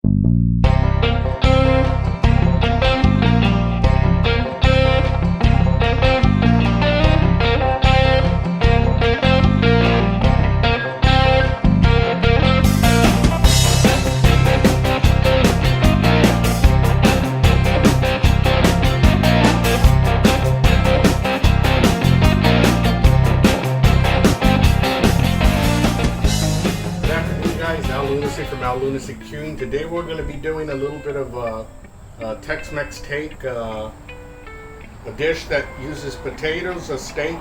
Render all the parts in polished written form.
From Lunacy Queuing. Today we're going to be doing a little bit of a Tex-Mex take, a dish that uses potatoes, a steak.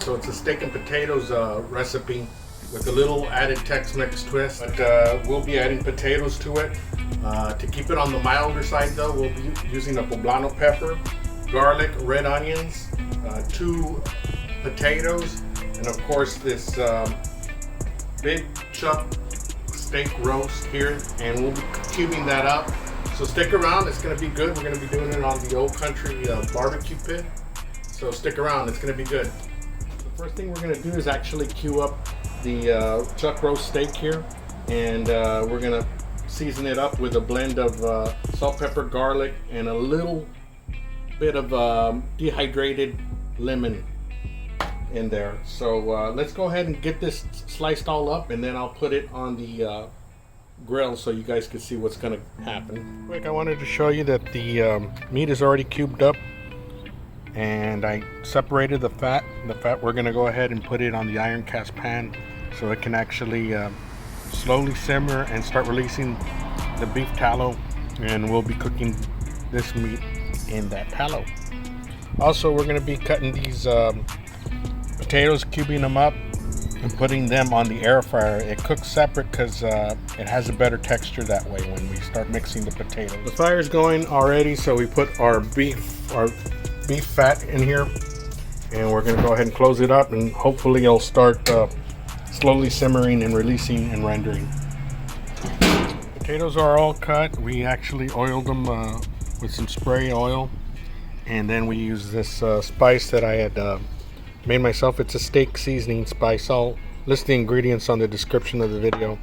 So it's a steak and potatoes recipe with a little added Tex-Mex twist. But we'll be adding potatoes to it. To keep it on the milder side though, we'll be using a poblano pepper, garlic, red onions, 2 potatoes, and of course this big chuck steak roast here, and we'll be cubing that up. So stick around, it's going to be good. We're going to be doing it on the Old Country barbecue pit. So stick around, it's going to be good. The first thing we're going to do is actually cube up the chuck roast steak here, and we're going to season it up with a blend of salt, pepper, garlic, and a little bit of dehydrated lemon in there. So let's go ahead and get this sliced all up, and then I'll put it on the grill so you guys can see what's going to happen. Quick, I wanted to show you that the meat is already cubed up, and I separated the fat. The fat we're going to go ahead and put it on the iron cast pan so it can actually slowly simmer and start releasing the beef tallow, and we'll be cooking this meat in that tallow. Also, we're going to be cutting these potatoes, cubing them up and putting them on the air fryer. It cooks separate because it has a better texture that way when we start mixing the potatoes. The fire's going already, so we put our beef fat in here, and we're going to go ahead and close it up, and hopefully it'll start slowly simmering and releasing and rendering. Potatoes are all cut. We actually oiled them with some spray oil, and then we use this spice that I had made myself. It's a steak seasoning spice. I'll list the ingredients on the description of the video.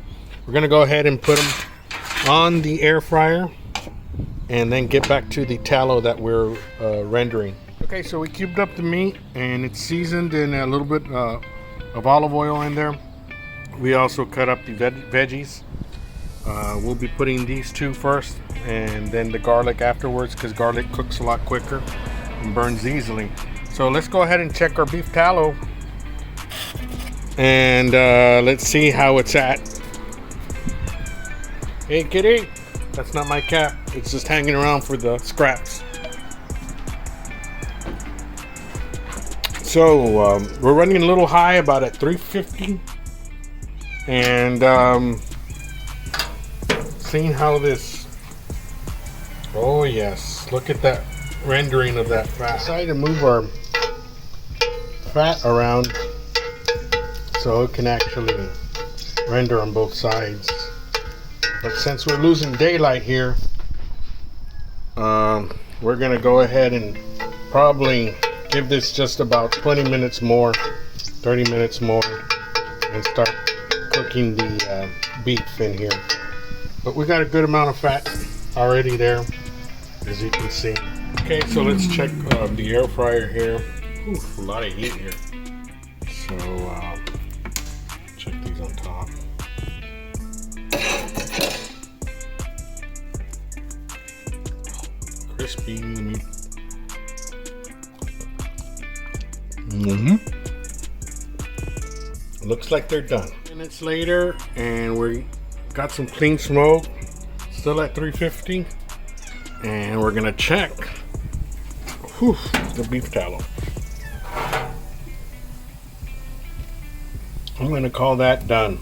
We're going to go ahead and put them on the air fryer and then get back to the tallow that we're rendering. Okay, so we cubed up the meat, and it's seasoned in a little bit of olive oil in there. We also cut up the veggies. We'll be putting these 2 first, and then the garlic afterwards, because garlic cooks a lot quicker and burns easily. So let's go ahead and check our beef tallow, and let's see how it's at. Hey kitty, that's not my cat. It's just hanging around for the scraps. So we're running a little high, about at 350, and seeing how this, oh yes, look at that rendering of that fat. I decided to move our fat around so it can actually render on both sides. But since we're losing daylight here, we're gonna go ahead and probably give this just about 20 minutes more, 30 minutes more, and start cooking the beef in here. But we got a good amount of fat already there, as you can see. Okay, so let's check the air fryer here. Oof, a lot of heat here. So check these on top. Crispy meat. Looks like they're done. Minutes later, and we got some clean smoke. Still at 350, and we're gonna check the beef tallow. I'm going to call that done.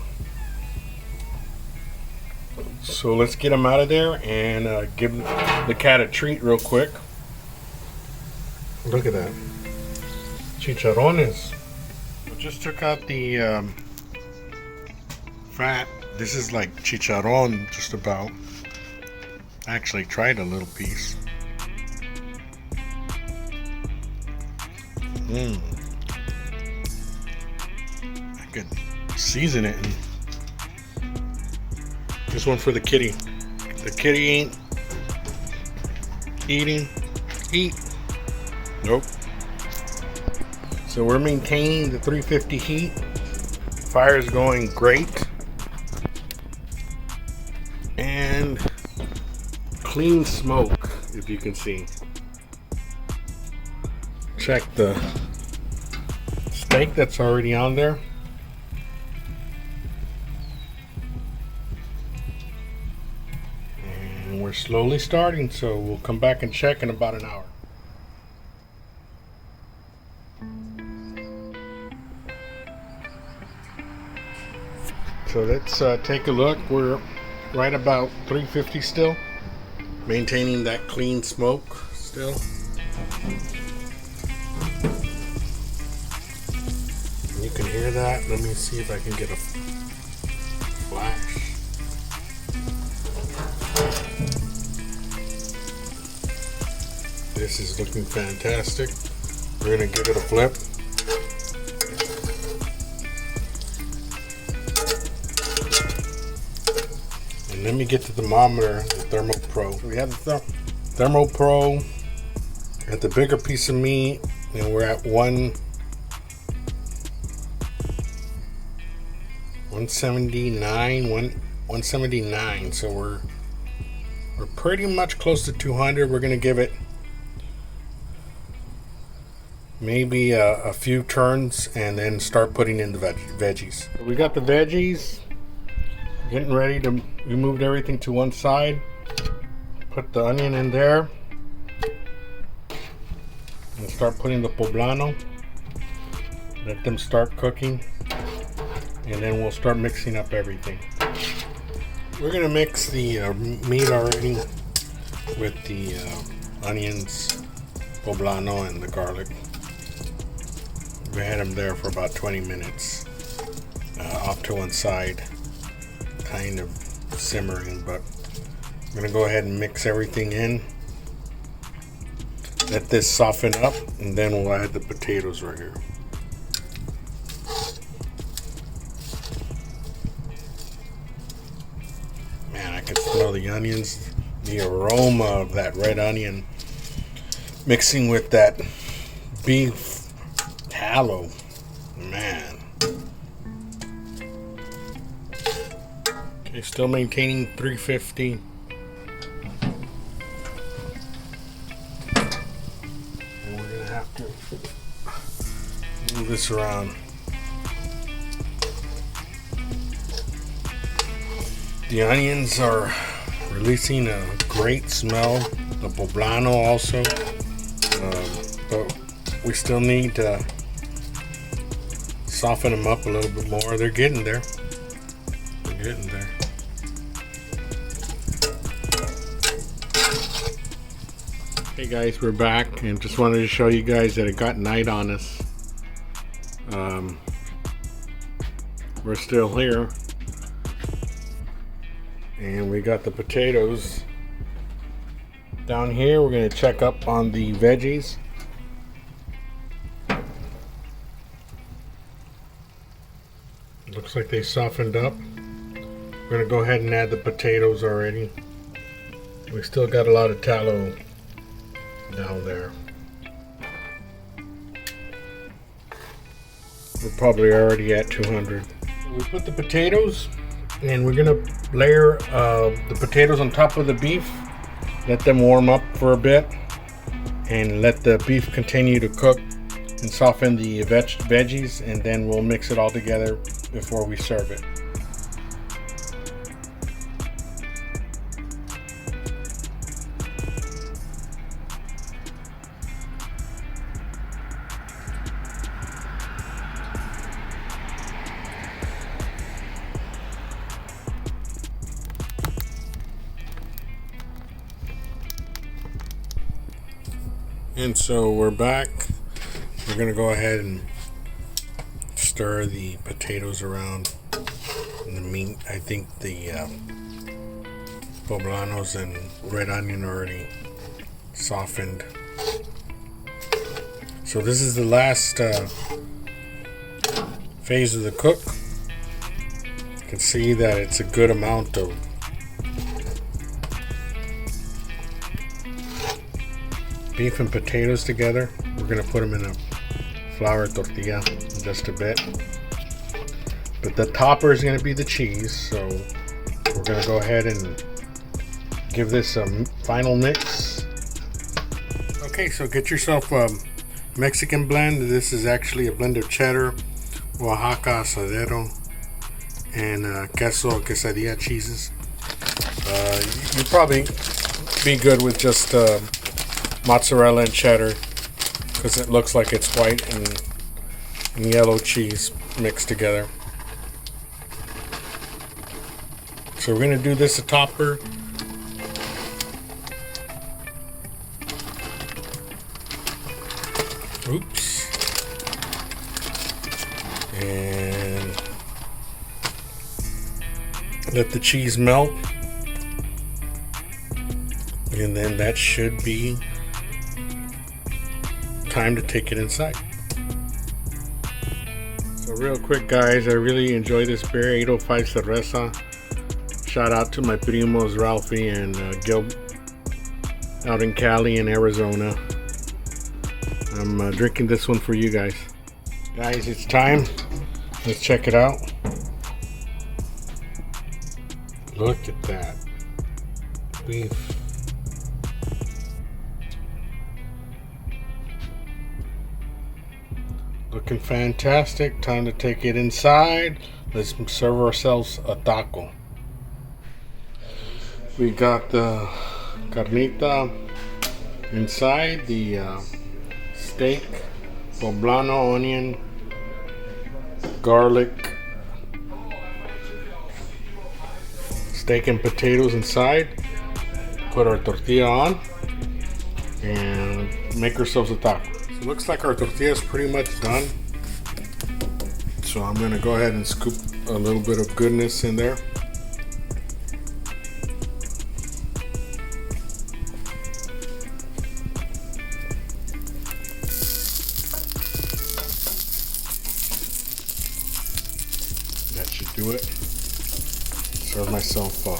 So let's get them out of there and give the cat a treat real quick. Look at that. Chicharrones. I just took out the fat. This is like chicharron, just about. I actually tried a little piece. I could season it. And this one for the kitty. The kitty ain't eating. Eat. Nope. So we're maintaining the 350 heat. Fire is going great. And clean smoke, if you can see. Check the steak that's already on there. And we're slowly starting, so we'll come back and check in about an hour. So let's take a look. We're right about 350 still, maintaining that clean smoke still. And you can hear that. Let me see if I can get a flash. This is looking fantastic. We're gonna give it a flip. And let me get the thermometer, the Thermo Pro. So we have the Thermo Pro at the bigger piece of meat, and we're at 179. So we're pretty much close to 200. We're gonna give it maybe a few turns and then start putting in the veggies. We got the veggies. Getting ready to, we moved everything to one side. Put the onion in there. And start putting the poblano. Let them start cooking. And then we'll start mixing up everything. We're gonna mix the meat already with the onions, poblano, and the garlic. We had them there for about 20 minutes. Off to one side. Kind of simmering, but I'm gonna go ahead and mix everything in, let this soften up, and then we'll add the potatoes right here. Man, I can smell the onions, the aroma of that red onion mixing with that beef tallow. Man. Okay, still maintaining 350. And we're gonna have to move this around. The onions are releasing a great smell. The poblano also, but we still need to soften them up a little bit more. They're getting there. They're getting there. Hey guys, we're back, and just wanted to show you guys that it got night on us. We're still here, and we got the potatoes down here. We're going to check up on the veggies. Looks like they softened up. We're going to go ahead and add the potatoes already. We still got a lot of tallow down there. We're probably already at 200. We put the potatoes, and we're gonna layer the potatoes on top of the beef, let them warm up for a bit, and let the beef continue to cook and soften the veggies, and then we'll mix it all together before we serve it. And so we're back. We're gonna go ahead and stir the potatoes around and the meat. I think the poblanos and red onion already softened. So this is the last phase of the cook. You can see that it's a good amount of beef and potatoes together. We're gonna put them in a flour tortilla in just a bit. But the topper is gonna be the cheese, so we're gonna go ahead and give this a final mix. Okay, so get yourself a Mexican blend. This is actually a blend of cheddar, Oaxaca asadero, and queso quesadilla cheeses. You'd probably be good with just mozzarella and cheddar, because it looks like it's white and yellow cheese mixed together. So we're going to do this a topper. Oops. And let the cheese melt. And then that should be time to take it inside. So real quick guys, I really enjoy this beer, 805 Cerveza. Shout out to my primos Ralphie and Gil out in Cali and Arizona. I'm drinking this one for you guys. Guys, it's time. Let's check it out. Look at that beef. Looking fantastic. Time to take it inside. Let's serve ourselves a taco. We got the carnita inside, the steak, poblano, onion, garlic, steak and potatoes inside. Put our tortilla on and make ourselves a taco. So it looks like our tortilla is pretty much done. So I'm gonna go ahead and scoop a little bit of goodness in there. That should do it. Serve myself a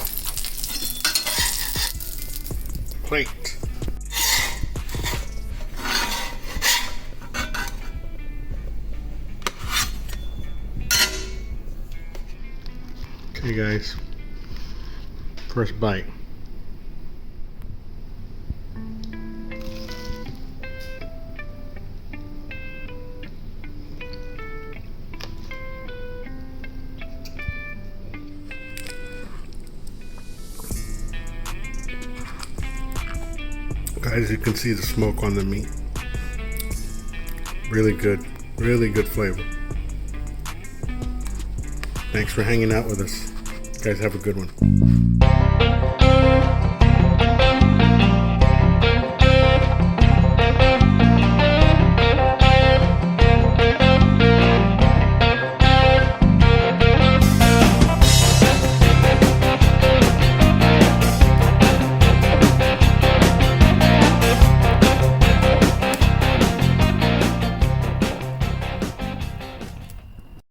plate. Okay guys, first bite. Guys, you can see the smoke on the meat. Really good flavor. Thanks for hanging out with us. You guys have a good one.